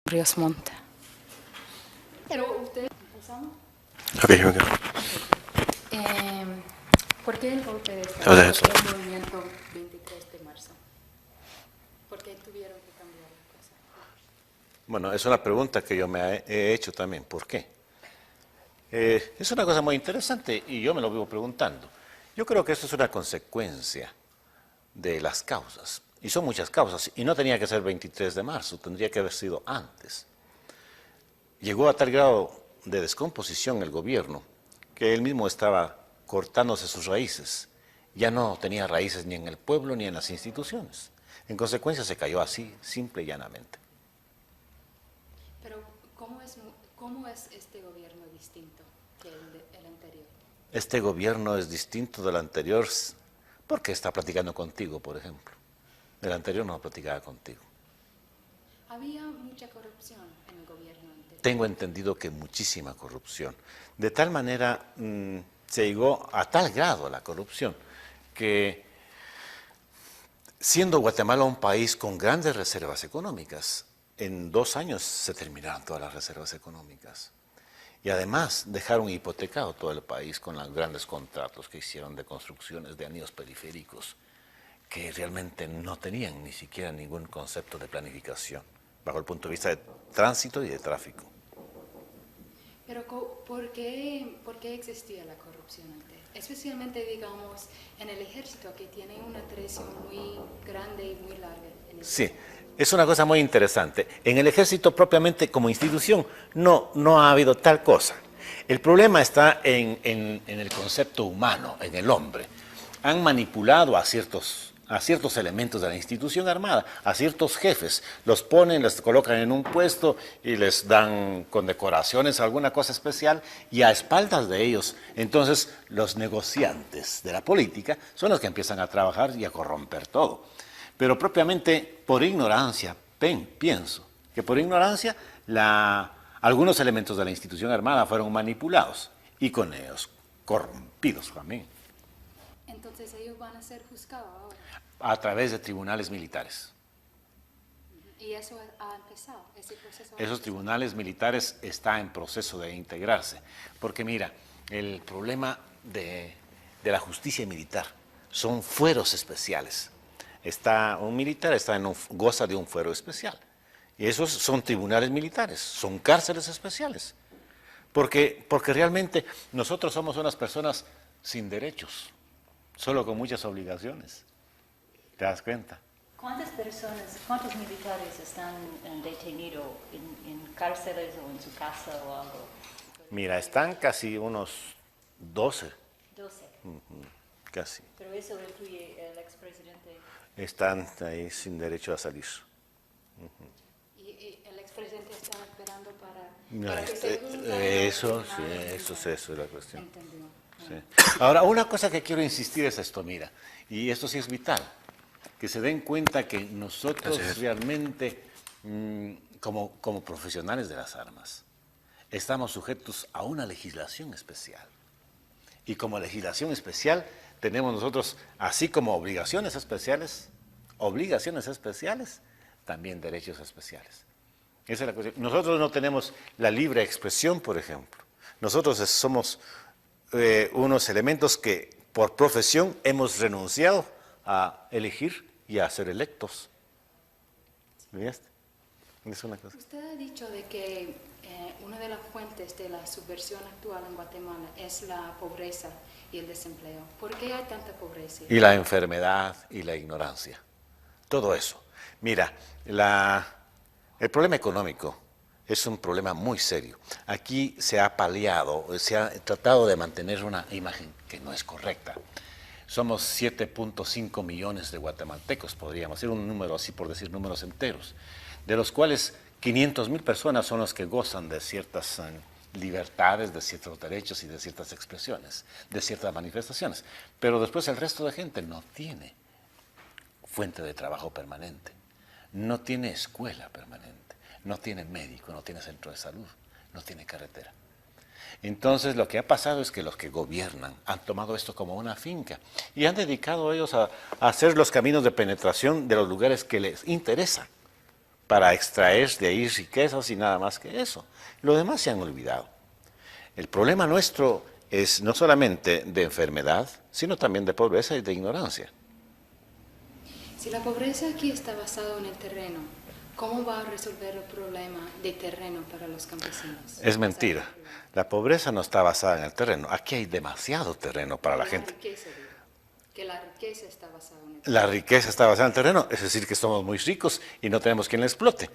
Ríos Montt. Pero usted, ¿empezamos? Ok. ¿Por qué el golpe de O sea, Estado? ¿Por qué el movimiento 23 de marzo? ¿Por qué tuvieron que cambiar las cosas? Bueno, es una pregunta que yo me he hecho también. ¿Por qué? Es una cosa muy interesante y yo me lo vivo preguntando. Yo creo que esto es una consecuencia de las causas. Y son muchas causas. Y no tenía que ser 23 de marzo, tendría que haber sido antes. Llegó a tal grado de descomposición el gobierno que él mismo estaba cortándose sus raíces. Ya no tenía raíces ni en el pueblo ni en las instituciones. En consecuencia se cayó así, simple y llanamente. Pero, ¿cómo es este gobierno distinto que el anterior? Este gobierno es distinto del anterior porque está platicando contigo, por ejemplo. El anterior no platicaba contigo. Había mucha corrupción en el gobierno anterior. Tengo entendido que muchísima corrupción. De tal manera se llegó a tal grado la corrupción que siendo Guatemala un país con grandes reservas económicas, en 2 años se terminaron todas las reservas económicas. Y además dejaron hipotecado todo el país con los grandes contratos que hicieron de construcciones de anillos periféricos que realmente no tenían ni siquiera ningún concepto de planificación bajo el punto de vista de tránsito y de tráfico. Pero, ¿por qué existía la corrupción antes? Especialmente, digamos, en el ejército, que tiene una tradición muy grande y muy larga. Sí, es una cosa muy interesante. En el ejército propiamente como institución no ha habido tal cosa. El problema está en el concepto humano, en el hombre. Han manipulado a ciertos elementos de la institución armada, a ciertos jefes, los ponen, les colocan en un puesto y les dan condecoraciones, alguna cosa especial, y a espaldas de ellos, entonces los negociantes de la política son los que empiezan a trabajar y a corromper todo. Pero propiamente por ignorancia, pienso que por ignorancia algunos elementos de la institución armada fueron manipulados y con ellos corrompidos también. Entonces ellos van a ser juzgados ahora. A través de tribunales militares. ¿Y eso ha empezado? ¿Ese proceso Esos tribunales militares están en proceso de integrarse. Porque mira, el problema de la justicia militar son fueros especiales. Un militar goza de un fuero especial. Y esos son tribunales militares, son cárceles especiales. Porque realmente nosotros somos unas personas sin derechos, solo con muchas obligaciones. ¿Te das cuenta? ¿Cuántos militares están detenidos en cárceles o en su casa o algo? Mira, están casi unos 12. 12. Casi. Pero eso incluye el expresidente. Están ahí sin derecho a salir. ¿Y el expresidente está esperando para No, que se juzgue? eso es la cuestión. Entendió. Sí. Ahora, una cosa que quiero insistir es esto, mira, y esto sí es vital, que se den cuenta que nosotros realmente, como profesionales de las armas, estamos sujetos a una legislación especial. Y como legislación especial tenemos nosotros, así como obligaciones especiales, también derechos especiales. Esa es la cuestión. Nosotros no tenemos la libre expresión, por ejemplo. Nosotros somos unos elementos que por profesión hemos renunciado a elegir y a ser electos. ¿Viste? Es una cosa. Usted ha dicho de que una de las fuentes de la subversión actual en Guatemala es la pobreza y el desempleo. ¿Por qué hay tanta pobreza? Y la enfermedad y la ignorancia. Todo eso. Mira, el problema económico es un problema muy serio. Aquí se ha paliado, se ha tratado de mantener una imagen que no es correcta. Somos 7.5 millones de guatemaltecos, podríamos decir un número así por decir números enteros, de los cuales 500,000 personas son los que gozan de ciertas libertades, de ciertos derechos y de ciertas expresiones, de ciertas manifestaciones. Pero después el resto de gente no tiene fuente de trabajo permanente, no tiene escuela permanente, no tiene médico, no tiene centro de salud, no tiene carretera. Entonces lo que ha pasado es que los que gobiernan han tomado esto como una finca y han dedicado ellos a hacer los caminos de penetración de los lugares que les interesan. para extraer de ahí riquezas y nada más que eso. Lo demás se han olvidado. El problema nuestro es no solamente de enfermedad, sino también de pobreza y de ignorancia. Si la pobreza aquí está basada en el terreno, ¿cómo va a resolver el problema de terreno para los campesinos? Es mentira. La pobreza no está basada en el terreno. Aquí hay demasiado terreno para la gente. Riqueza, digo. Que la riqueza está basada en el terreno. La riqueza está basada en el terreno, es decir, que somos muy ricos y no tenemos quien la explote.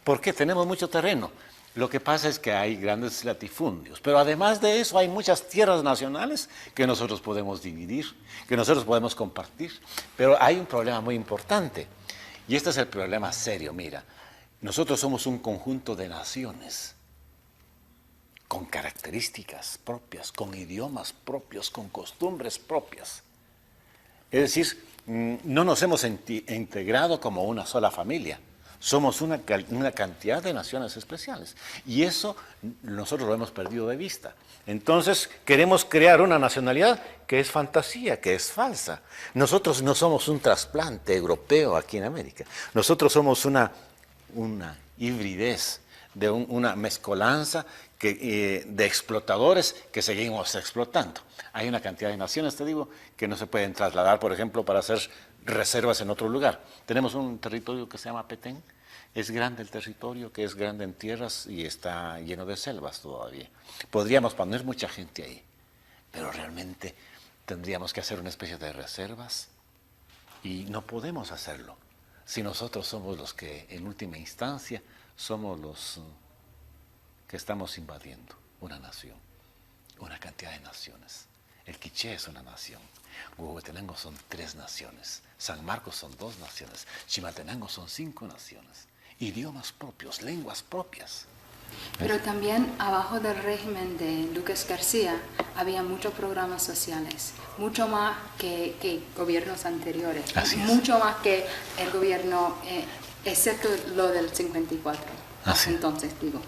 ¿Por qué? Tenemos mucho terreno. Lo que pasa es que hay grandes latifundios, pero además de eso hay muchas tierras nacionales que nosotros podemos dividir, que nosotros podemos compartir. Pero hay un problema muy importante, y este es el problema serio. Mira, nosotros somos un conjunto de naciones, con características propias, con idiomas propios, con costumbres propias. Es decir, no nos hemos integrado como una sola familia. Somos una cantidad de naciones especiales. Y eso nosotros lo hemos perdido de vista. Entonces queremos crear una nacionalidad que es fantasía, que es falsa. Nosotros no somos un trasplante europeo aquí en América. Nosotros somos una hibridez, de una mezcolanza de explotadores que seguimos explotando. Hay una cantidad de naciones, te digo, que no se pueden trasladar, por ejemplo, para hacer reservas en otro lugar. Tenemos un territorio que se llama Petén. Es grande el territorio, que es grande en tierras y está lleno de selvas todavía. Podríamos poner mucha gente ahí, pero realmente tendríamos que hacer una especie de reservas y no podemos hacerlo si nosotros somos los que, en última instancia, somos los que estamos invadiendo una nación, una cantidad de naciones. El Quiché es una nación, Huehuetenango son 3 naciones, San Marcos son 2 naciones, Chimaltenango son 5 naciones, idiomas propios, lenguas propias. Pero también abajo del régimen de Lucas García había muchos programas sociales, mucho más que gobiernos anteriores, mucho más que el gobierno, excepto lo del 54. Entonces, digo.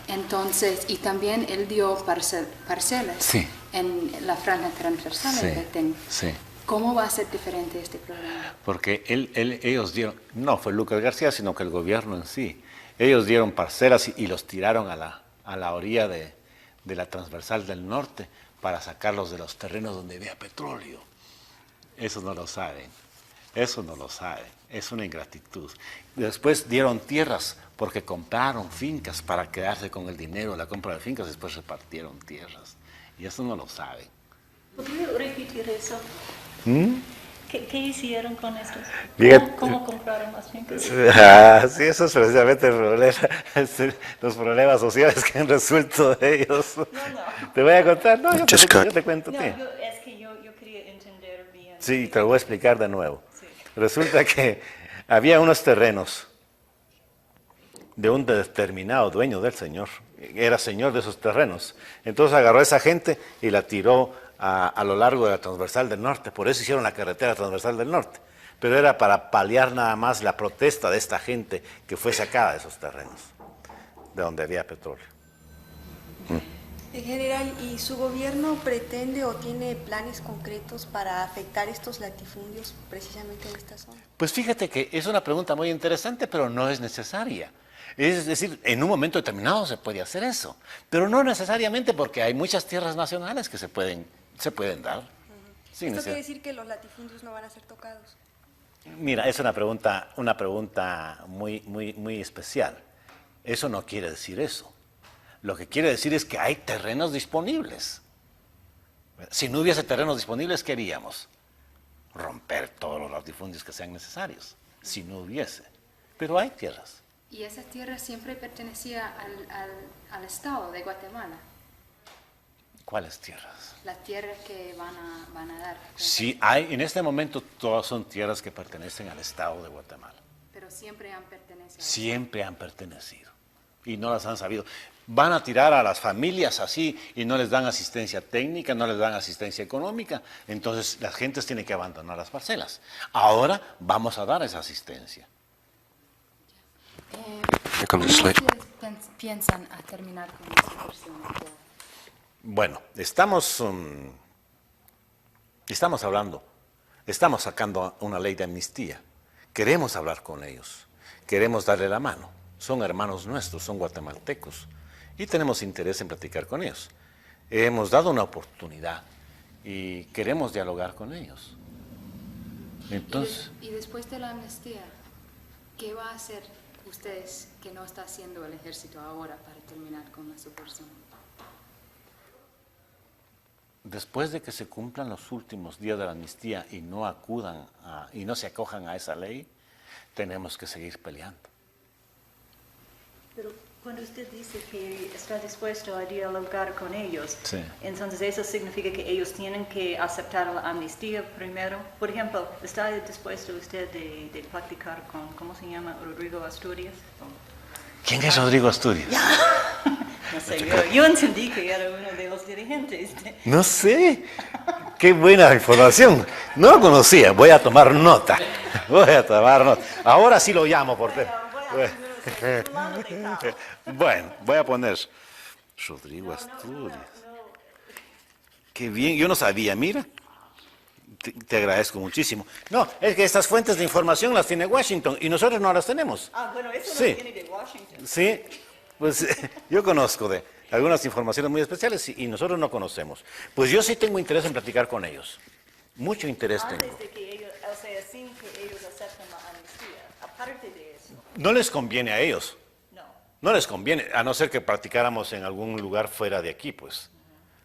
Entonces, y también él dio parcelas en la franja transversal de Petén. ¿Cómo va a ser diferente este programa? Porque ellos dieron, no fue Lucas García, sino que el gobierno en sí, ellos dieron parcelas y los tiraron a la orilla de la transversal del norte para sacarlos de los terrenos donde había petróleo. Eso no lo saben, es una ingratitud. Después dieron tierras porque compraron fincas para quedarse con el dinero de la compra de fincas, después repartieron tierras. Y eso no lo saben. ¿Podría repetir eso? ¿Qué hicieron con estos? ¿Cómo compraron más fincas? Sí, eso es precisamente el problema, los problemas sociales que han resuelto de ellos. No. ¿Te voy a contar? No, yo te cuento. No, es que yo quería entender bien. Sí, te lo voy a explicar de nuevo. Sí. Resulta que había unos terrenos de un determinado dueño del señor, era señor de esos terrenos. Entonces agarró a esa gente y la tiró a lo largo de la transversal del norte, por eso hicieron la carretera transversal del norte, pero era para paliar nada más la protesta de esta gente que fue sacada de esos terrenos, de donde había petróleo. General, ¿y su gobierno pretende o tiene planes concretos para afectar estos latifundios precisamente en esta zona? Pues fíjate que es una pregunta muy interesante, pero no es necesaria. Es decir, en un momento determinado se puede hacer eso, pero no necesariamente porque hay muchas tierras nacionales que se pueden dar. ¿Esto quiere decir que los latifundios no van a ser tocados? Mira, es una pregunta muy especial. Eso no quiere decir eso. Lo que quiere decir es que hay terrenos disponibles. Si no hubiese terrenos disponibles, ¿qué haríamos? Romper todos los latifundios que sean necesarios, si no hubiese. Pero hay tierras. ¿Y esa tierra siempre pertenecía al Estado de Guatemala? ¿Cuáles tierras? Las tierras que van a dar. Sí, hay, en este momento todas son tierras que pertenecen al Estado de Guatemala. Pero siempre han pertenecido. Siempre han pertenecido y no las han sabido. Van a tirar a las familias así y no les dan asistencia técnica, no les dan asistencia económica. Entonces las gentes tienen que abandonar las parcelas. Ahora vamos a dar esa asistencia. ¿Cómo ustedes piensan a terminar con esta inversión? Bueno, estamos hablando, estamos sacando una ley de amnistía. Queremos hablar con ellos. queremos darle la mano. Son hermanos nuestros, son guatemaltecos y tenemos interés en platicar con ellos. Hemos dado una oportunidad y queremos dialogar con ellos. Entonces, y después de la amnistía, ¿qué va a hacer ustedes que no está haciendo el ejército ahora para terminar con la subversión? después de que se cumplan los últimos días de la amnistía y no acudan y no se acojan a esa ley, tenemos que seguir peleando. Pero cuando usted dice que está dispuesto a dialogar con ellos, sí, entonces eso significa que ellos tienen que aceptar la amnistía primero. Por ejemplo, ¿está dispuesto usted de practicar con, ¿cómo se llama? Rodrigo Asturias. ¿Quién es Rodrigo Asturias? No sé, yo entendí que era uno de los dirigentes. No sé. Qué buena información. No lo conocía. Voy a tomar nota. Voy a tomar nota. Ahora sí lo llamo por Bueno, voy a poner Rodrigo Asturias. Qué bien. Yo no sabía, mira. Te agradezco muchísimo. No, es que estas fuentes de información las tiene Washington y nosotros no las tenemos. Ah, bueno, eso sí, no viene de Washington. Sí, pues yo conozco de algunas informaciones muy especiales y nosotros no conocemos. Pues yo sí tengo interés en platicar con ellos. Mucho interés tengo. Antes de que ellos, o sea, sin que ellos acepten la amnistía, aparte de eso. No les conviene a ellos. No. No les conviene, a no ser que practicáramos en algún lugar fuera de aquí, pues.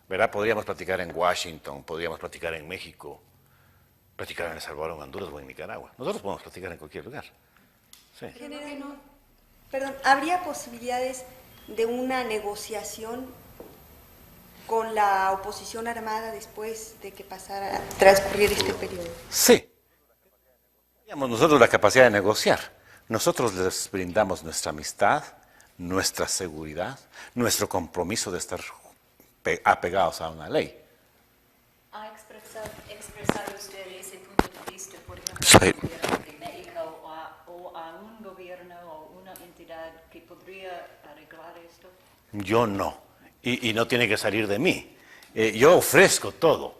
¿Verdad? Podríamos practicar en Washington, podríamos practicar en México, practicar en El Salvador, en Honduras o en Nicaragua. Nosotros podemos practicar en cualquier lugar. Sí. Perdón, ¿habría posibilidades de una negociación con la oposición armada después de que pasara, transcurrir este periodo? Sí. Tenemos nosotros la capacidad de negociar. Nosotros les brindamos nuestra amistad, nuestra seguridad, nuestro compromiso de estar apegados a una ley. ¿Ha expresado usted ese punto de vista, por ejemplo, Sí. al gobierno de México o a un gobierno o una entidad que podría arreglar esto? Yo no, y no tiene que salir de mí. Yo ofrezco todo,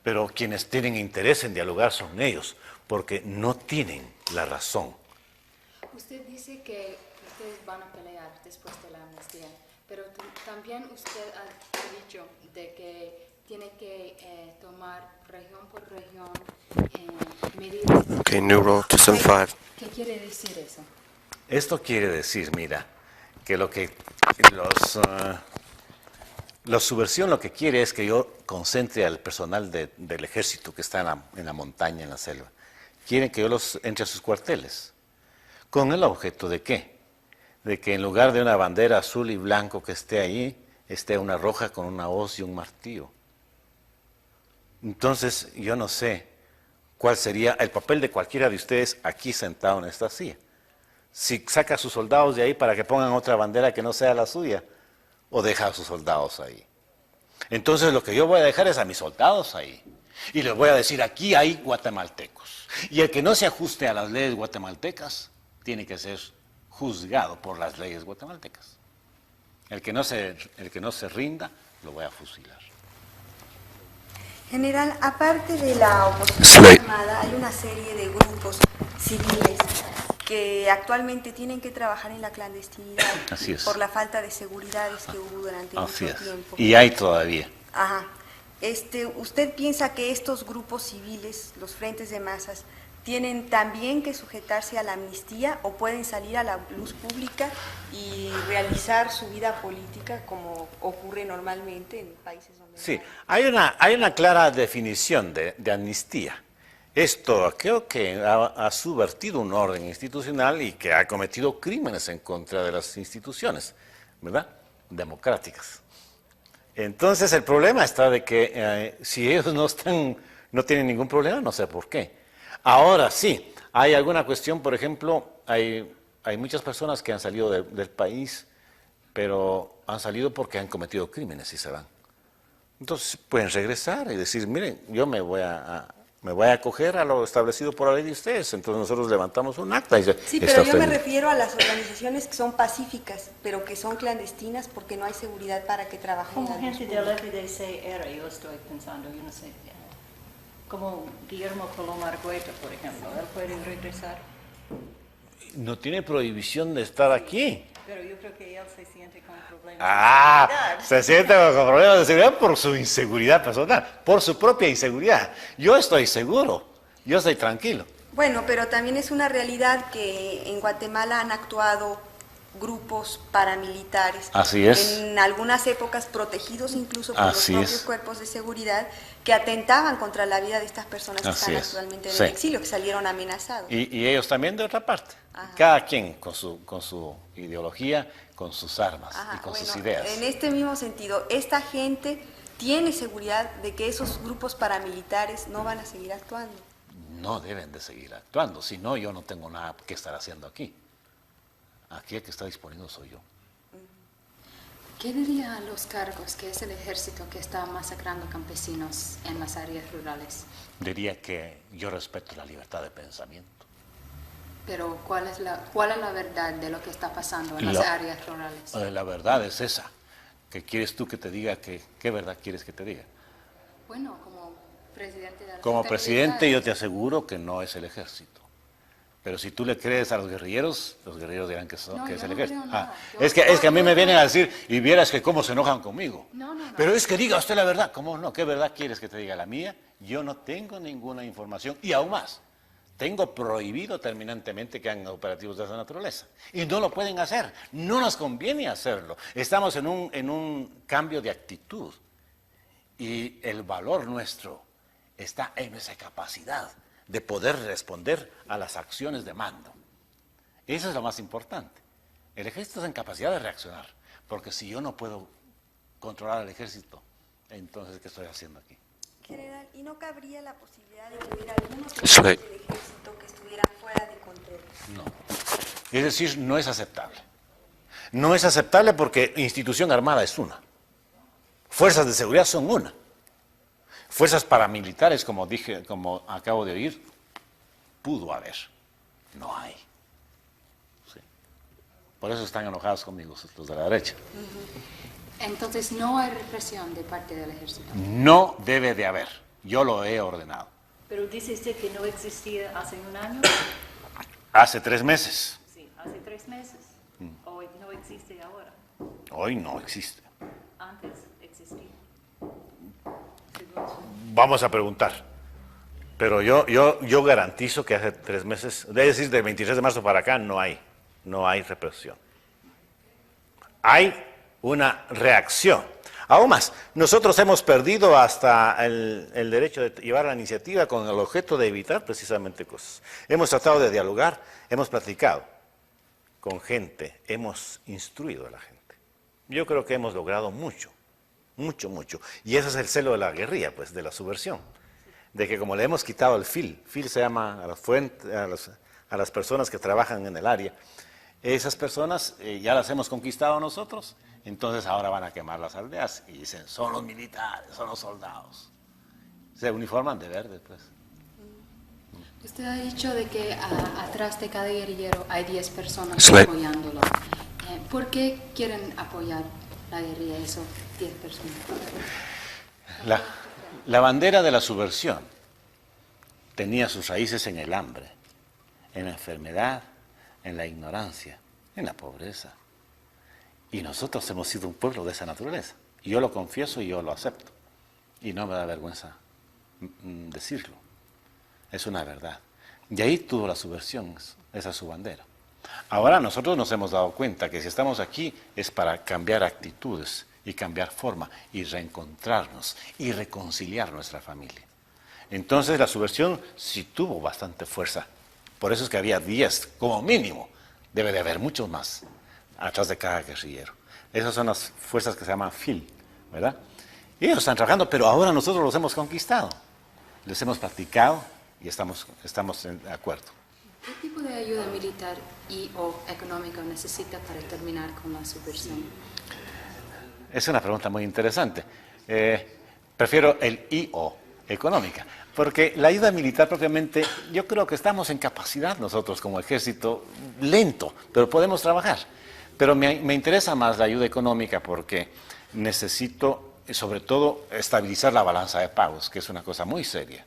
pero quienes tienen interés en dialogar son ellos, porque no tienen la razón. Usted dice que ustedes van a pelear después de la amnistía, pero también usted ha dicho de que tiene que tomar región por región medidas. Okay, new roll 275. ¿Qué quiere decir eso? Esto quiere decir, mira, que la subversión lo que quiere es que yo concentre al personal del ejército que está en la montaña, en la selva. Quieren que yo los entre a sus cuarteles. ¿Con el objeto de qué? De que en lugar de una bandera azul y blanco que esté ahí, esté una roja con una hoz y un martillo. Entonces, yo no sé cuál sería el papel de cualquiera de ustedes aquí sentado en esta silla. Si saca a sus soldados de ahí para que pongan otra bandera que no sea la suya, o deja a sus soldados ahí. Entonces, lo que yo voy a dejar es a mis soldados ahí. Y les voy a decir, aquí hay guatemaltecos. Y el que no se ajuste a las leyes guatemaltecas, tiene que ser juzgado por las leyes guatemaltecas. El que no se rinda, lo voy a fusilar. General, aparte de la oposición armada, hay una serie de grupos civiles que actualmente tienen que trabajar en la clandestinidad. Así es. Por la falta de seguridades que hubo durante Así mucho es. tiempo. Y hay todavía. Ajá. ¿Usted piensa que estos grupos civiles, los frentes de masas, tienen también que sujetarse a la amnistía o pueden salir a la luz pública y realizar su vida política como ocurre normalmente en países donde... Sí, hay una clara definición de amnistía. Esto creo que ha subvertido un orden institucional y que ha cometido crímenes en contra de las instituciones, ¿verdad? Democráticas. Entonces el problema está de que si ellos no tienen ningún problema, no sé por qué. Ahora sí, hay alguna cuestión, por ejemplo, hay muchas personas que han salido del país, pero han salido porque han cometido crímenes y se van. Entonces pueden regresar y decir, miren, yo me voy a acoger a lo establecido por la ley de ustedes. Entonces nosotros levantamos un acta. Y sí, pero yo me refiero a las organizaciones que son pacíficas, pero que son clandestinas porque no hay seguridad para que trabajen. Como gente del FDC era, yo estoy pensando, yo no sé, como Guillermo Colomar Argueta, por ejemplo, ¿él puede regresar? no tiene prohibición de estar aquí. Pero yo creo que él se siente con problemas Ah, de seguridad. se siente con problemas de seguridad por su inseguridad personal, por su propia inseguridad. Yo estoy seguro, yo estoy tranquilo. Bueno, pero también es una realidad que en Guatemala han actuado grupos paramilitares. Así es. En algunas épocas protegidos incluso por los Así propios es. cuerpos de seguridad que atentaban contra la vida de estas personas que Así están es. actualmente en Sí. el exilio, que salieron amenazados. Y ellos también de otra parte. Ajá. Cada quien con su ideología, con sus armas Ajá, y con bueno, sus ideas. en este mismo sentido, esta gente tiene seguridad de que esos grupos paramilitares no van a seguir actuando. No deben de seguir actuando, si no yo no tengo nada que estar haciendo aquí. Aquí el que está disponiendo soy yo. ¿Qué diría a los cargos que es el ejército que está masacrando campesinos en las áreas rurales? Diría que yo respeto la libertad de pensamiento. Pero ¿cuál es la verdad de lo que está pasando en las áreas rurales? La verdad es esa. ¿Qué quieres tú que te diga? ¿Qué verdad quieres que te diga? Bueno, como presidente de la Como Junta presidente Militar, yo te aseguro que no es el ejército. Pero si tú le crees a los guerrilleros dirán que, No, que es yo el no ejército. creo nada. Es que a mí me vienen a decir, y vieras que cómo se enojan conmigo. No. Pero es que diga usted la verdad. ¿Cómo no? ¿Qué verdad quieres que te diga la mía? Yo no tengo ninguna información y aún más. Tengo prohibido terminantemente que hagan operativos de esa naturaleza. Y no lo pueden hacer. No nos conviene hacerlo. Estamos en un cambio de actitud. Y el valor nuestro está en nuestra capacidad de poder responder a las acciones de mando. Eso es lo más importante. El ejército está en capacidad de reaccionar. Porque si yo no puedo controlar al ejército, entonces ¿qué estoy haciendo aquí? General, ¿y no cabría la posibilidad de que hubiera algunos Sí. del ejército que estuvieran fuera de control? No. Es decir, no es aceptable. No es aceptable porque institución armada es una. Fuerzas de seguridad son una. Fuerzas paramilitares, como dije, como acabo de oír, pudo haber. No hay. Sí. Por eso están enojados conmigo los de la derecha. Entonces no hay represión de parte del ejército. No debe de haber. Yo lo he ordenado. Pero dice usted que no existía hace un año. Hace 3 meses. Sí, hace 3 meses. O no existe ahora. Hoy no existe. Antes existía. Según su- Vamos a preguntar. Pero yo garantizo que hace 3 meses, es decir, del 23 de marzo para acá, no hay represión. Hay una reacción. Aún más, nosotros hemos perdido hasta el derecho de llevar la iniciativa con el objeto de evitar precisamente cosas. Hemos tratado de dialogar, hemos platicado con gente, hemos instruido a la gente. Yo creo que hemos logrado mucho. Y ese es el celo de la guerrilla, pues, de la subversión. De que como le hemos quitado el fil se llama a las personas que trabajan en el área, esas personas ya las hemos conquistado nosotros, entonces ahora van a quemar las aldeas y dicen, son los militares, son los soldados. Se uniforman de verde, pues. Usted ha dicho de que atrás de cada guerrillero hay 10 personas Sí. apoyándolo. ¿Por qué quieren apoyar la guerrilla esos 10 personas? La bandera de la subversión tenía sus raíces en el hambre, en la enfermedad, en la ignorancia, en la pobreza. Y nosotros hemos sido un pueblo de esa naturaleza. Y yo lo confieso y yo lo acepto. Y no me da vergüenza decirlo. Es una verdad. Y ahí tuvo la subversión, esa es su bandera. Ahora nosotros nos hemos dado cuenta que si estamos aquí es para cambiar actitudes y cambiar forma y reencontrarnos y reconciliar nuestra familia. Entonces la subversión sí tuvo bastante fuerza. Por eso es que había 10, como mínimo. Debe de haber muchos más atrás de cada guerrillero. Esas son las fuerzas que se llaman FIL, ¿verdad? Y ellos están trabajando, pero ahora nosotros los hemos conquistado. Les hemos practicado y estamos de acuerdo. ¿Qué tipo de ayuda militar y o económica necesita para terminar con la subversión? Es una pregunta muy interesante. Prefiero el I-O, económica, porque la ayuda militar propiamente, yo creo que estamos en capacidad nosotros como ejército, lento, pero podemos trabajar. Pero me interesa más la ayuda económica porque necesito, sobre todo, estabilizar la balanza de pagos, que es una cosa muy seria.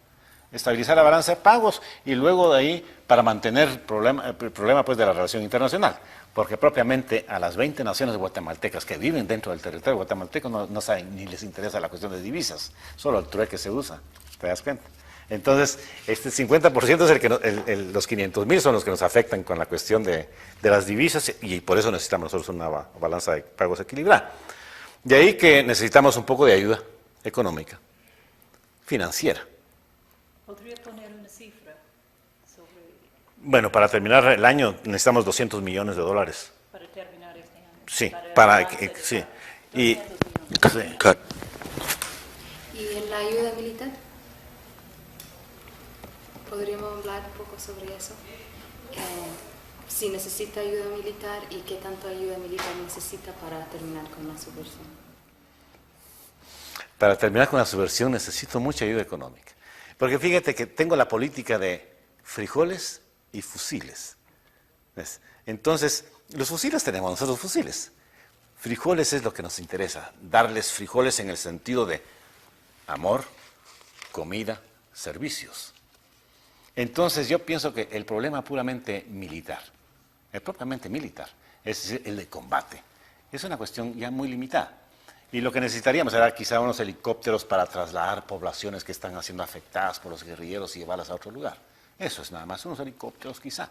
estabilizar la balanza de pagos y luego de ahí para mantener el problema pues, de la relación internacional. Porque propiamente a las 20 naciones guatemaltecas que viven dentro del territorio guatemalteco no saben ni les interesa la cuestión de divisas, solo el trueque se usa, ¿te das cuenta? Entonces, este 50% es el que los 500.000 son los que nos afectan con la cuestión de las divisas y por eso necesitamos nosotros una balanza de pagos equilibrada. De ahí que necesitamos un poco de ayuda económica, financiera. ¿Podría poner una cifra sobre Bueno, para terminar el año necesitamos $200 millones. para terminar este año? Sí, sí. 200 millones. Cut. ¿Y en la ayuda militar? ¿Podríamos hablar un poco sobre eso? Si necesita ayuda militar y qué tanto ayuda militar necesita para terminar con la subversión. Para terminar con la subversión necesito mucha ayuda económica. Porque fíjate que tengo la política de frijoles y fusiles. ¿Ves? Entonces, los fusiles tenemos nosotros fusiles. Frijoles es lo que nos interesa, darles frijoles en el sentido de amor, comida, servicios. Entonces yo pienso que el problema propiamente militar, es decir, el de combate, es una cuestión ya muy limitada. Y lo que necesitaríamos era quizá unos helicópteros para trasladar poblaciones que están siendo afectadas por los guerrilleros y llevarlas a otro lugar. Eso es nada más, unos helicópteros quizá.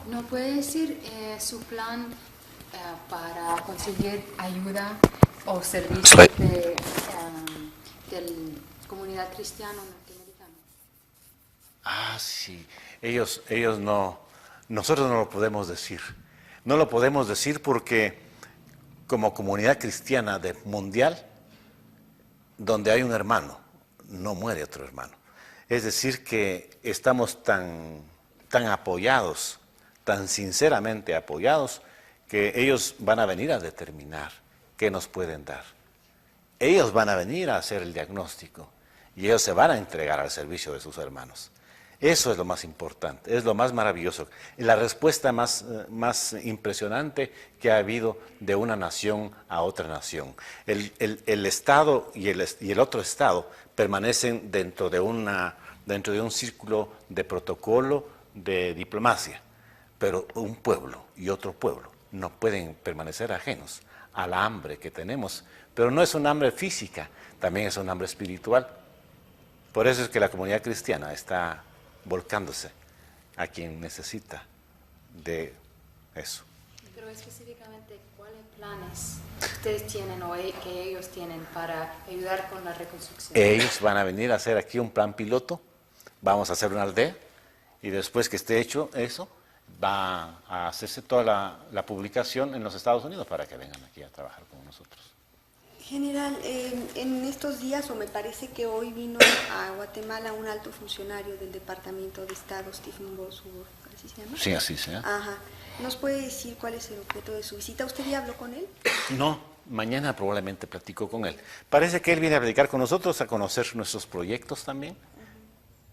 ¿No puede decir su plan para conseguir ayuda o servicios de la comunidad cristiana norteamericana? Ah, sí, ellos no, nosotros no lo podemos decir. No lo podemos decir porque como comunidad cristiana mundial, donde hay un hermano, no muere otro hermano. Es decir, que estamos tan apoyados, tan sinceramente apoyados, que ellos van a venir a determinar qué nos pueden dar. Ellos van a venir a hacer el diagnóstico y ellos se van a entregar al servicio de sus hermanos. Eso es lo más importante, es lo más maravilloso. La respuesta más impresionante que ha habido de una nación a otra nación. El Estado y el otro Estado permanecen dentro de un círculo de protocolo, de diplomacia, pero un pueblo y otro pueblo no pueden permanecer ajenos a la hambre que tenemos, pero no es un hambre física, también es un hambre espiritual. Por eso es que la comunidad cristiana está volcándose a quien necesita de eso. Pero específicamente, ¿cuáles planes ustedes tienen o que ellos tienen para ayudar con la reconstrucción? Ellos van a venir a hacer aquí un plan piloto, vamos a hacer una aldea y después que esté hecho eso, va a hacerse toda la publicación en los Estados Unidos para que vengan aquí a trabajar con nosotros. General, en estos días, o me parece que hoy vino a Guatemala un alto funcionario del Departamento de Estado, Stephen Bosworth, ¿así se llama? Sí, así sea. Ajá. ¿Nos puede decir cuál es el objeto de su visita? ¿Usted ya habló con él? No, mañana probablemente platico con él. Parece que él viene a platicar con nosotros, a conocer nuestros proyectos también,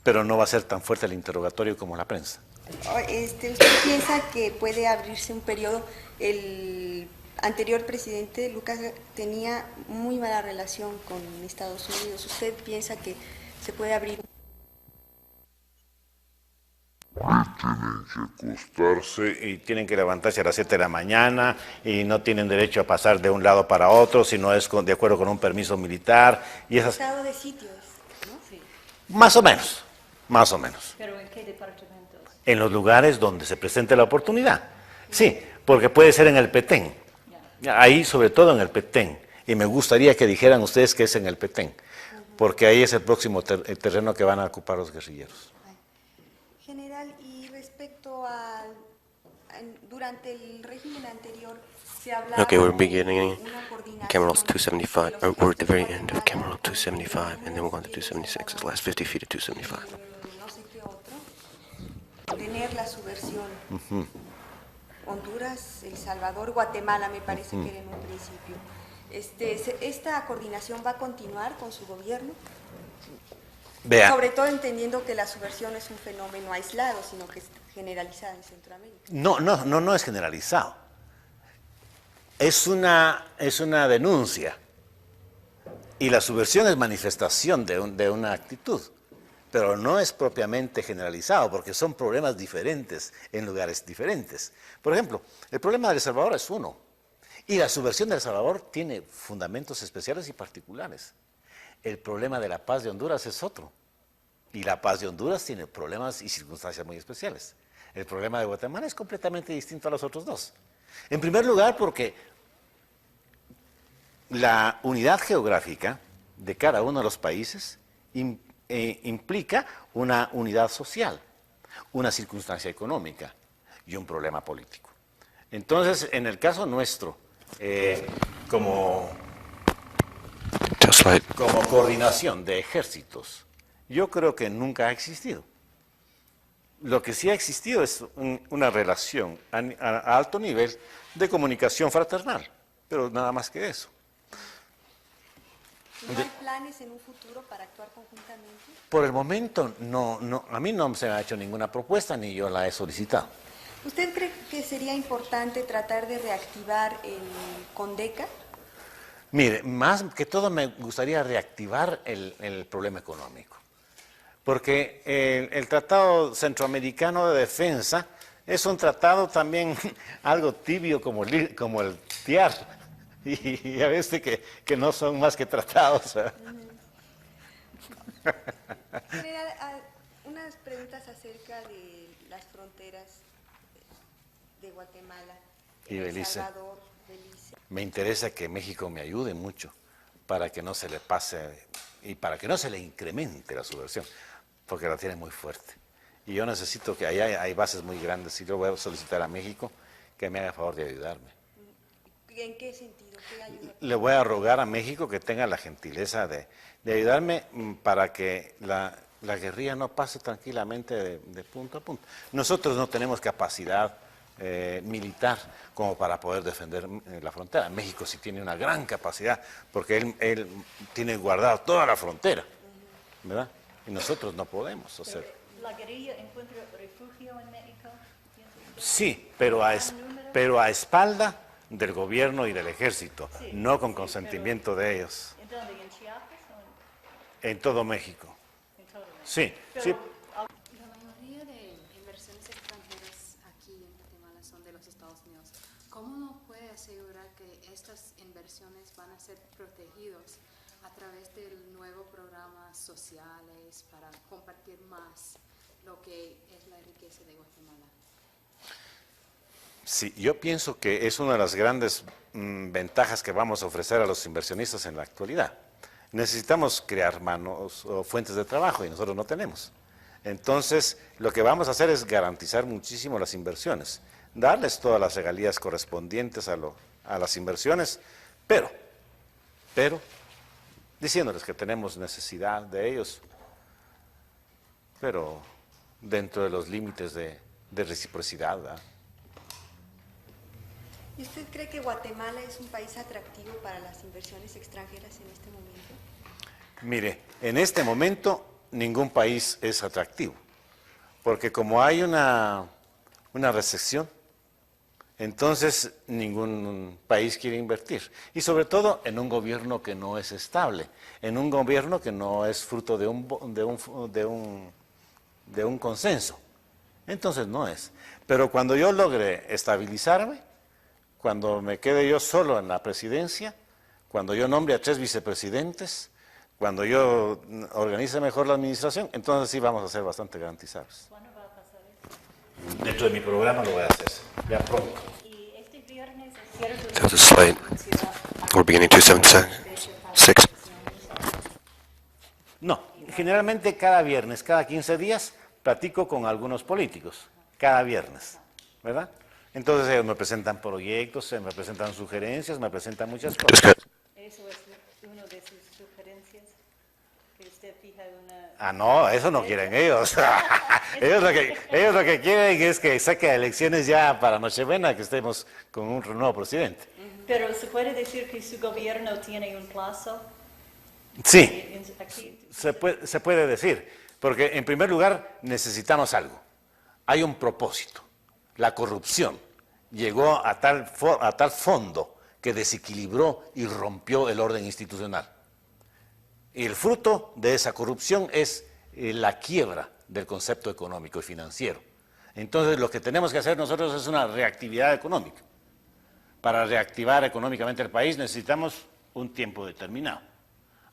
pero no va a ser tan fuerte el interrogatorio como la prensa. ¿Usted piensa que puede abrirse un periodo? El anterior presidente, Lucas, tenía muy mala relación con Estados Unidos. ¿Usted piensa que se puede abrir? Tienen que acostarse y tienen que levantarse a las 7 de la mañana y no tienen derecho a pasar de un lado para otro si no es de acuerdo con un permiso militar. Y esas... Estado de sitio, ¿no? Sí. Más o menos, más o menos. ¿Pero en qué departamentos? En los lugares donde se presente la oportunidad. Sí, porque puede ser en el Petén. Ahí, sobre todo en el Petén. Y me gustaría que dijeran ustedes que es en el Petén, porque ahí es el próximo terreno que van a ocupar los guerrilleros. General, y respecto a durante el régimen anterior se hablaba Okay, we're de beginning una coordinación Camerals de 275, los we're at the very ejércitos end of Cameral guatemaltecos, 275, and then we're going to 276, it's the last 50 feet of 275. no sé qué otro, tener la subversión. Honduras, El Salvador, Guatemala, me parece que era en un principio. ¿Esta coordinación va a continuar con su gobierno? Vea, Sobre todo entendiendo que la subversión es un fenómeno aislado, sino que es generalizada en Centroamérica. no es generalizado. Es una denuncia. Y la subversión es manifestación de una actitud. pero no es propiamente generalizado, porque son problemas diferentes en lugares diferentes. Por ejemplo, el problema de El Salvador es uno, y la subversión de El Salvador tiene fundamentos especiales y particulares. El problema de la paz de Honduras es otro, y la paz de Honduras tiene problemas y circunstancias muy especiales. El problema de Guatemala es completamente distinto a los otros dos. En primer lugar, porque la unidad geográfica de cada uno de los países implica una unidad social, una circunstancia económica y un problema político. Entonces, en el caso nuestro, como coordinación de ejércitos, yo creo que nunca ha existido. Lo que sí ha existido es una relación a alto nivel de comunicación fraternal, pero nada más que eso. ¿No hay planes en un futuro para actuar conjuntamente? Por el momento, no, a mí no se me ha hecho ninguna propuesta ni yo la he solicitado. ¿Usted cree que sería importante tratar de reactivar el CONDECA? Mire, más que todo me gustaría reactivar el problema económico, porque el Tratado Centroamericano de Defensa es un tratado también algo tibio como el TIAR. Y ya ves que no son más que tratados. Unas preguntas acerca de las fronteras de Guatemala, y Belice. El Salvador, Belice. Me interesa que México me ayude mucho para que no se le pase y para que no se le incremente la subversión, porque la tiene muy fuerte. Y yo necesito que allá hay bases muy grandes y yo voy a solicitar a México que me haga el favor de ayudarme. ¿En qué sentido? ¿Qué ayuda? Le voy a rogar a México que tenga la gentileza de ayudarme para que la guerrilla no pase tranquilamente de punto a punto. Nosotros no tenemos capacidad militar como para poder defender la frontera. México sí tiene una gran capacidad porque él tiene guardado toda la frontera, ¿verdad? Y nosotros no podemos hacer. ¿La guerrilla encuentra refugio en México? Sí, pero a espalda del gobierno y del ejército, Sí, no con sí, consentimiento de ellos. ¿En dónde? ¿En Chiapas o En todo México. en todo México? Sí, Pero, sí. La mayoría de inversiones extranjeras aquí en Guatemala son de los Estados Unidos. ¿Cómo nos puede asegurar que estas inversiones van a ser protegidos a través del nuevo programa sociales para compartir más lo que es la riqueza de Guatemala? Sí, yo pienso que es una de las grandes ventajas que vamos a ofrecer a los inversionistas en la actualidad. Necesitamos crear manos o fuentes de trabajo y nosotros no tenemos. Entonces, lo que vamos a hacer es garantizar muchísimo las inversiones, darles todas las regalías correspondientes a las inversiones, pero diciéndoles que tenemos necesidad de ellos, pero dentro de los límites de reciprocidad, ¿verdad? ¿Y usted cree que Guatemala es un país atractivo para las inversiones extranjeras en este momento? Mire, en este momento ningún país es atractivo, porque como hay una recesión, entonces ningún país quiere invertir. Y sobre todo en un gobierno que no es estable, en un gobierno que no es fruto de un consenso. Entonces no es. Pero cuando yo logre estabilizarme, cuando me quede yo solo en la presidencia, cuando yo nombre a 3 vicepresidentes, cuando yo organice mejor la administración, entonces sí vamos a ser bastante garantizados. ¿Cuándo va a pasar eso? Dentro de mi programa lo voy a hacer, ya pronto. Y este viernes es cierto So the slate, we're beginning 276. No, generalmente cada viernes, cada 15 días, platico con algunos políticos, cada viernes, ¿verdad? Entonces ellos me presentan proyectos, me presentan sugerencias, me presentan muchas Just cosas. got ¿Eso es una de sus sugerencias? ¿Que usted fija una...? Ah, no, eso no quieren ellos. ellos lo que quieren es que saque elecciones ya para Nochebuena, que estemos con un nuevo presidente. Pero ¿se puede decir que su gobierno tiene un plazo? Sí, Aquí, se puede decir, porque en primer lugar necesitamos algo. Hay un propósito. La corrupción llegó a tal fondo que desequilibró y rompió el orden institucional. Y el fruto de esa corrupción es la quiebra del concepto económico y financiero. Entonces, lo que tenemos que hacer nosotros es una reactividad económica. Para reactivar económicamente el país necesitamos un tiempo determinado.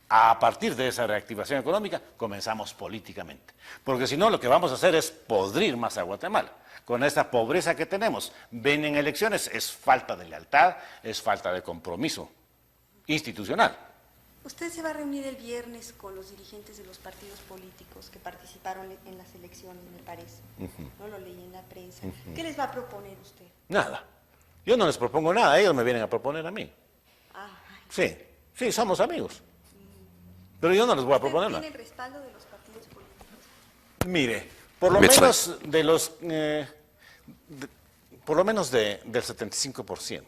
A partir de esa reactivación económica comenzamos políticamente. Porque si no, lo que vamos a hacer es podrir más a Guatemala. Con esta pobreza que tenemos, ven en elecciones, es falta de lealtad, es falta de compromiso institucional. Usted se va a reunir el viernes con los dirigentes de los partidos políticos que participaron en las elecciones, me parece. No lo leí en la prensa. ¿Qué les va a proponer usted? Nada. Yo no les propongo nada, ellos me vienen a proponer a mí. Sí, somos amigos. Pero yo no les voy a proponer nada. ¿Tiene el respaldo de los partidos políticos? Mire, por lo menos de los, por lo menos del 75%.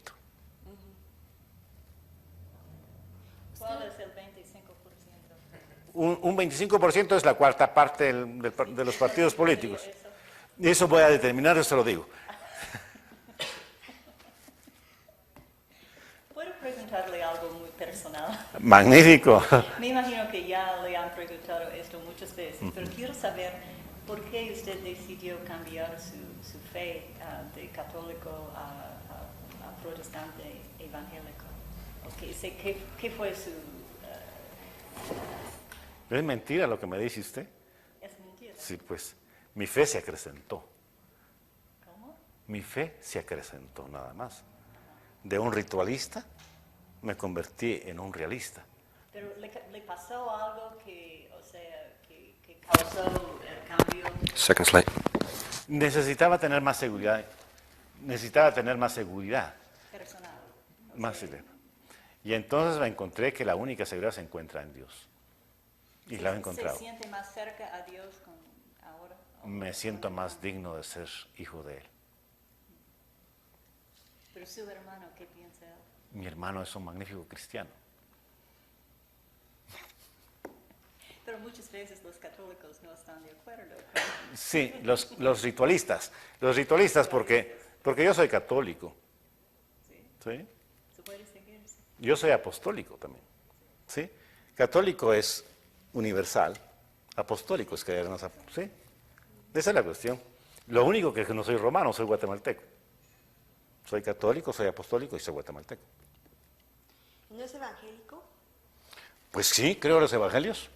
¿Cuál es el 25%? Un 25% es la cuarta parte de los partidos políticos. Eso voy a determinar, eso lo digo. ¿Puedo preguntarle algo muy personal? Magnífico. Me imagino que ya le han preguntado esto muchas veces, pero quiero saber por qué usted decidió cambiar su fe de católico a protestante evangélico. Okay, ¿qué fue su...? ¿Es mentira lo que me dice usted? ¿Es mentira? Sí, pues mi fe se acrecentó. ¿Cómo? Mi fe se acrecentó nada más. De un ritualista me convertí en un realista. ¿Pero le pasó algo que causó el cambio? Second slide. Necesitaba tener más seguridad. Personal. Más seguridad. Y entonces me encontré que la única seguridad se encuentra en Dios. Y la he encontrado. ¿Se siente más cerca a Dios ahora? Me siento más digno de ser hijo de Él. Pero su hermano, ¿qué piensa él? Mi hermano es un magnífico cristiano. Pero muchas veces los católicos no están de acuerdo. Sí, los ritualistas. Los ritualistas porque yo soy católico. Sí. ¿Sí? ¿Se puede seguirse? Yo soy apostólico también. ¿Sí? Católico es universal. Apostólico es creernos. ¿Sí? Esa es la cuestión. Lo único que no soy romano, soy guatemalteco. Soy católico, soy apostólico y soy guatemalteco. ¿No es evangélico? Pues sí, creo en los evangelios.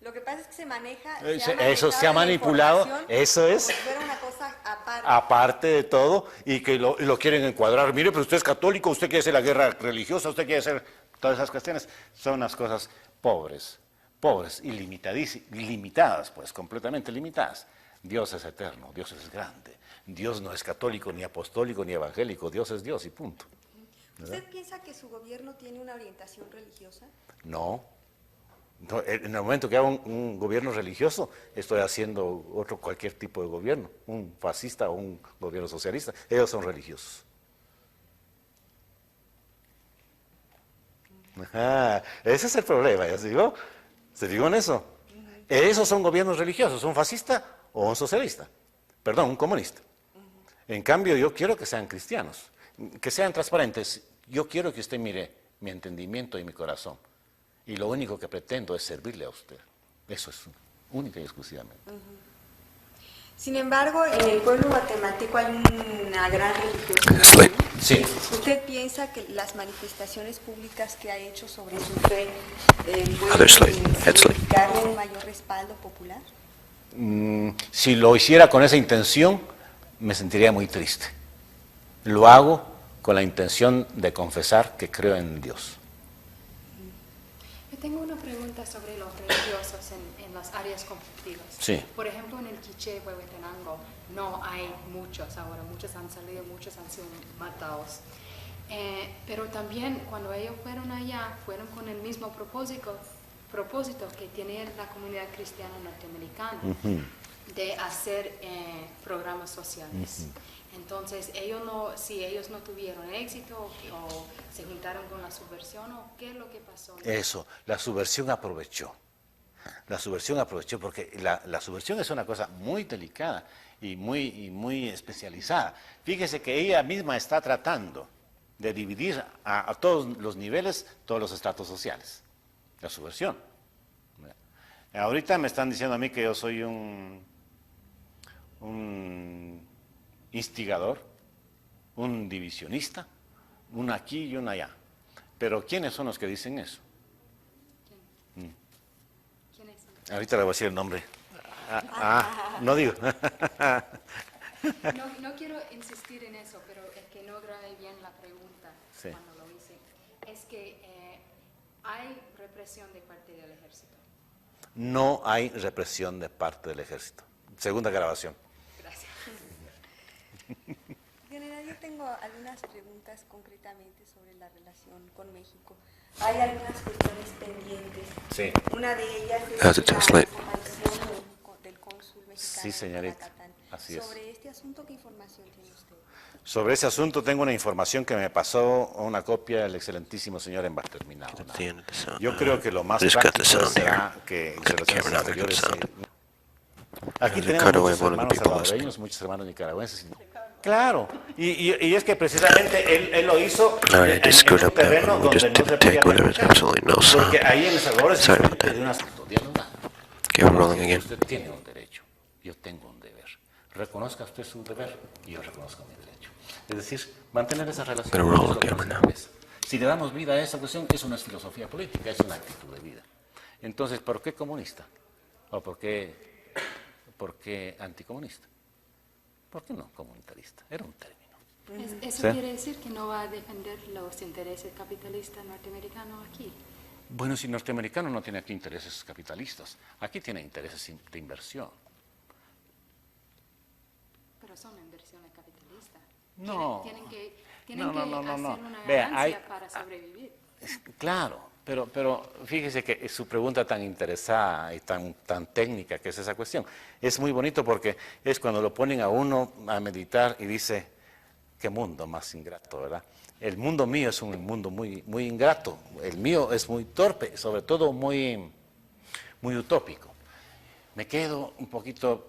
Lo que pasa es que se maneja... Eso se ha manipulado, eso es. Como si fuera una cosa aparte. Aparte de todo, y que lo quieren encuadrar. Mire, pero usted es católico, usted quiere hacer la guerra religiosa, usted quiere hacer todas esas cuestiones. Son unas cosas pobres y limitadas, pues, completamente limitadas. Dios es eterno, Dios es grande. Dios no es católico, ni apostólico, ni evangélico. Dios es Dios y punto. ¿Verdad? ¿Usted piensa que su gobierno tiene una orientación religiosa? No. En el momento que hago un gobierno religioso, estoy haciendo cualquier tipo de gobierno, un fascista o un gobierno socialista. Ellos son religiosos. Ajá, ese es el problema, ¿ya se digo? ¿Se digo en eso? Esos son gobiernos religiosos, un fascista o un socialista. Perdón, un comunista. En cambio, yo quiero que sean cristianos, que sean transparentes. Yo quiero que usted mire mi entendimiento y mi corazón. Y lo único que pretendo es servirle a usted. Eso es única y exclusivamente. Sin embargo, en el pueblo guatemalteco hay una gran religiosidad. Sí. ¿Usted piensa que las manifestaciones públicas que ha hecho sobre su fe Other slide. Head slide. significarle un mayor respaldo popular? Si lo hiciera con esa intención, me sentiría muy triste. Lo hago con la intención de confesar que creo en Dios. Yo tengo una pregunta sobre los religiosos en las áreas conflictivas. Sí. Por ejemplo, en el Quiché, Huehuetenango, no hay muchos ahora, muchos han salido, muchos han sido matados. Pero también cuando ellos fueron allá, fueron con el mismo propósito que tiene la comunidad cristiana norteamericana, de hacer programas sociales. Entonces, si ellos no tuvieron éxito o se juntaron con la subversión, ¿o qué es lo que pasó? Eso, la subversión aprovechó. La subversión aprovechó porque la subversión es una cosa muy delicada y muy especializada. Fíjese que ella misma está tratando de dividir a todos los niveles, todos los estratos sociales. La subversión. Ahorita me están diciendo a mí que yo soy un instigador, un divisionista, un aquí y un allá. Pero ¿quiénes son los que dicen eso? ¿Quién es? Ahorita le voy a decir el nombre. No digo. No quiero insistir en eso, pero es que no grabé bien la pregunta Sí. cuando lo hice. Es que hay represión de parte del ejército. No hay represión de parte del ejército. Segunda grabación. Gracias. General, yo tengo algunas preguntas concretamente sobre la relación con México. Hay algunas cuestiones pendientes. Sí. Una de ellas es How's it translate? la desaparición del cónsul mexicano. Sí, señorita. en Yucatán. Así es. Sobre este asunto, ¿qué información tiene usted? Sobre ese asunto tengo una información que me pasó una copia el excelentísimo señor embajador terminado. At the end of the sound. Yo creo que lo más I just got the práctico sound será here. que Got the Relaciones camera not making Exteriores... sound. Aquí Has it tenemos cut away muchos one of the hermanos people salvadoreños, muchos hermanos nicaragüenses. Claro, y es que precisamente él lo hizo Alright, I just screwed un up that terreno one. We just donde no se didn't podía take whatever. practicar. Absolutely no sound. Porque ahí en El Salvador Sorry about that. es un asunto dialogar. Okay, we're rolling again. Usted tiene un derecho, yo tengo un deber. Reconozca usted su deber y yo reconozco mi derecho. Es decir, mantener esa relación. Pero roll es lo the que nos camera now. interesa. Si le damos vida a esa cuestión, eso no es filosofía política, es una actitud de vida. Entonces, ¿por qué comunista? ¿O por qué anticomunista? ¿Por qué no comunitarista? Era un término. ¿Eso ¿Sí? quiere decir que no va a defender los intereses capitalistas norteamericanos aquí? Bueno, si el norteamericano no tiene aquí intereses capitalistas, aquí tiene intereses de inversión. Pero son inversiones capitalistas. No. Tienen que No, hacer una Vea, ganancia para sobrevivir. Claro, pero fíjese que su pregunta tan interesada y tan técnica que es esa cuestión, es muy bonito porque es cuando lo ponen a uno a meditar y dice, qué mundo más ingrato, ¿verdad? El mundo mío es un mundo muy, muy ingrato, el mío es muy torpe, sobre todo muy, muy utópico. Me quedo un poquito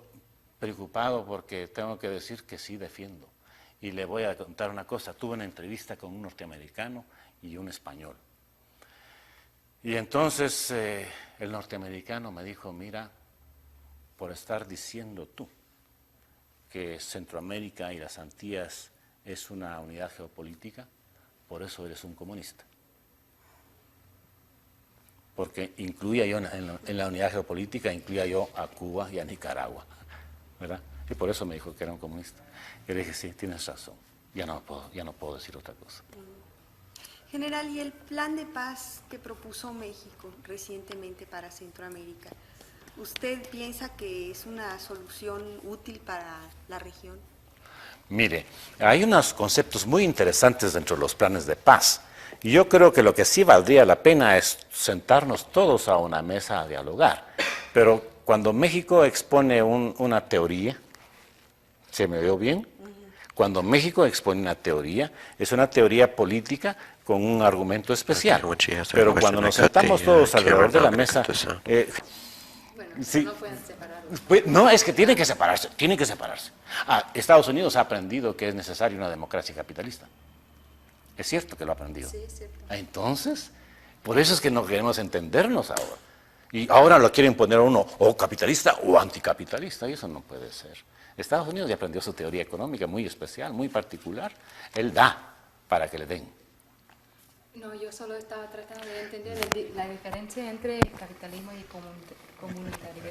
preocupado porque tengo que decir que sí defiendo. Y le voy a contar una cosa, tuve una entrevista con un norteamericano y un español. Y entonces el norteamericano me dijo, mira, por estar diciendo tú que Centroamérica y las Antillas es una unidad geopolítica, por eso eres un comunista. Porque incluía yo en la unidad geopolítica, incluía yo a Cuba y a Nicaragua, ¿verdad? Y por eso me dijo que era un comunista. Yo le dije, sí, tienes razón, ya no puedo decir otra cosa. General, ¿y el plan de paz que propuso México recientemente para Centroamérica, usted piensa que es una solución útil para la región? Mire, hay unos conceptos muy interesantes dentro de los planes de paz. Y yo creo que lo que sí valdría la pena es sentarnos todos a una mesa a dialogar. Pero cuando México expone una teoría, ¿se me oyó bien? Cuando México expone una teoría, es una teoría política con un argumento especial. Pero cuando nos sentamos todos alrededor de la mesa... Bueno, sí. no pueden separarlos. Pues, no, es que tienen que separarse, tienen que separarse. Estados Unidos ha aprendido que es necesaria una democracia capitalista. Es cierto que lo ha aprendido. Sí, es cierto. Entonces, por eso es que no queremos entendernos ahora. Y ahora lo quieren poner a uno o capitalista o anticapitalista, y eso no puede ser. Estados Unidos ya aprendió su teoría económica muy especial, muy particular. Él da para que le den. No, yo solo estaba tratando de entender la diferencia entre capitalismo y comunitarismo.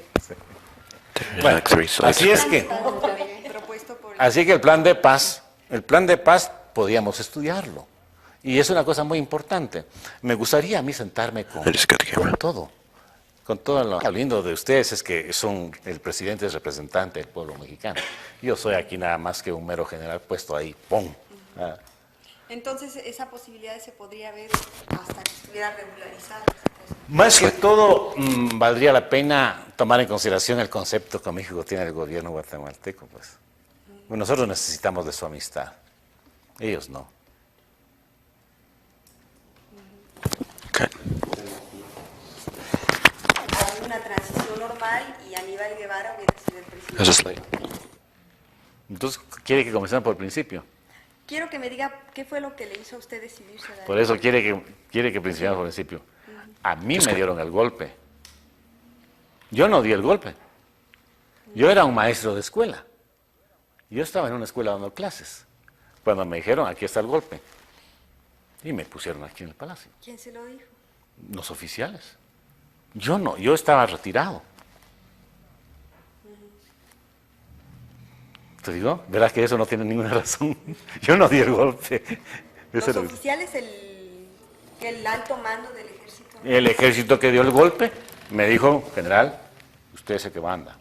Bueno, así es que... Propuesto por Así que el plan de paz podíamos estudiarlo. Y es una cosa muy importante. Me gustaría a mí sentarme con todo. Con todo lo lindo de ustedes es que el presidente es representante del pueblo mexicano. Yo soy aquí nada más que un mero general puesto ahí, ¡pum! Entonces, esa posibilidad se podría ver hasta que estuviera regularizada. Más que todo, valdría la pena tomar en consideración el concepto que México tiene del gobierno guatemalteco, pues. Nosotros necesitamos de su amistad, ellos no. Hay una transición normal y Aníbal Guevara hubiera sido el presidente. Entonces, ¿quiere que comencemos por el principio? Quiero que me diga qué fue lo que le hizo a usted decidirse a dar. Por eso quiere que principiemos por el principio. A mí me dieron el golpe. Yo no di el golpe. Yo era un maestro de escuela. Yo estaba en una escuela dando clases. Cuando me dijeron, aquí está el golpe. Y me pusieron aquí en el palacio. ¿Quién se lo dijo? Los oficiales. Yo no, yo estaba retirado. ¿Te digo? Verás que eso no tiene ninguna razón. Yo no di el golpe. Los oficiales, el alto mando del ejército. El ejército que dio el golpe me dijo, general, usted es el que manda.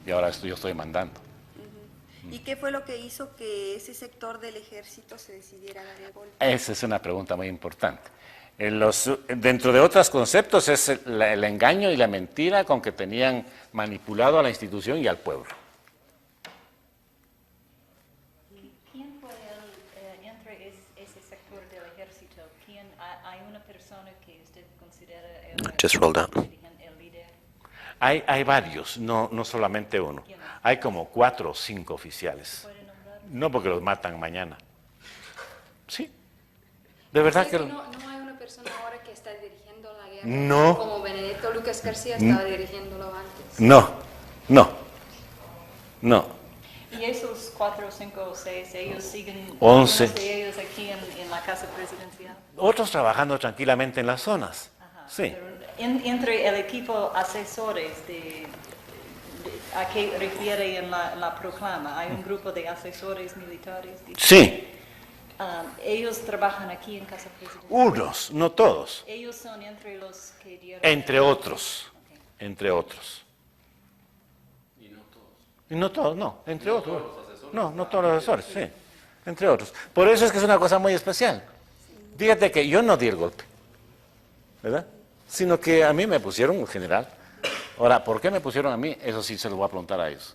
Y ahora yo estoy mandando. ¿Y qué fue lo que hizo que ese sector del ejército se decidiera a dar el golpe? Esa es una pregunta muy importante. Dentro de otros conceptos es el engaño y la mentira con que tenían manipulado a la institución y al pueblo. ¿Quién fue entre ese sector del ejército? ¿Hay una persona que usted considera Just rolled out. el líder? Hay varios, no solamente uno. Hay como 4 o 5 oficiales. ¿Puede nombrar? No porque los matan mañana. Sí. De verdad que... No hay una persona ahora que está dirigiendo la guerra. No. Como Benedetto Lucas García estaba dirigiéndolo antes. No. ¿Y esos 4, 5 o 6, ellos siguen, 11. algunos de ellos aquí en la casa presidencial? Otros trabajando tranquilamente en las zonas. Ajá. Sí. Pero entre el equipo asesores ¿a qué refiere en la proclama? ¿Hay un grupo de asesores militares? Sí. Ellos trabajan aquí en Casa Presidencial. Unos, no todos. Ellos son entre los que dieron... Entre otros. Entre otros. Y no todos, no. Entre otros. No todos los asesores, sí. Entre otros. Por eso es que es una cosa muy especial. Fíjate que yo no di el golpe, ¿verdad? Sino que a mí me pusieron un general. Ahora, ¿por qué me pusieron a mí? Eso sí se lo voy a preguntar a ellos.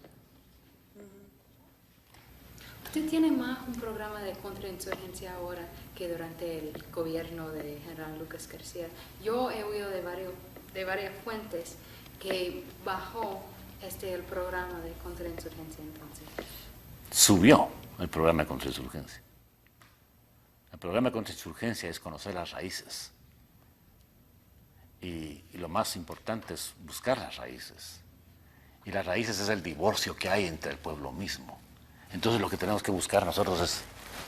Usted tiene más un programa de contrainsurgencia ahora que durante el gobierno de general Lucas García. Yo he oído de varias fuentes que bajó el programa de contrainsurgencia entonces. Subió el programa de contrainsurgencia. El programa de contrainsurgencia es conocer las raíces. Y lo más importante es buscar las raíces. Y las raíces es el divorcio que hay entre el pueblo mismo. Entonces lo que tenemos que buscar nosotros es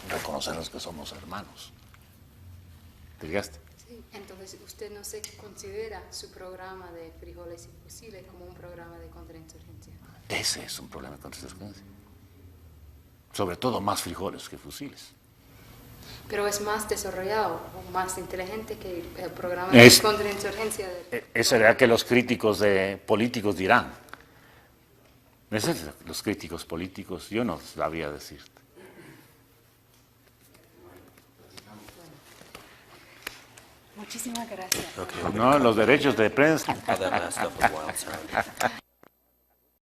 reconocernos que somos hermanos. ¿Te fijaste? Sí, entonces usted no se considera su programa de frijoles y fusiles como un programa de contrainsurgencia. Ese es un problema de contrainsurgencia. Sobre todo más frijoles que fusiles. Pero es más desarrollado o más inteligente que el programa de contrainsurgencia. Eso será que los críticos políticos dirán. Esos son los críticos políticos, yo no sabía decirte. Muchísimas gracias. No, los derechos de prensa. All that last stuff was wild, sorry.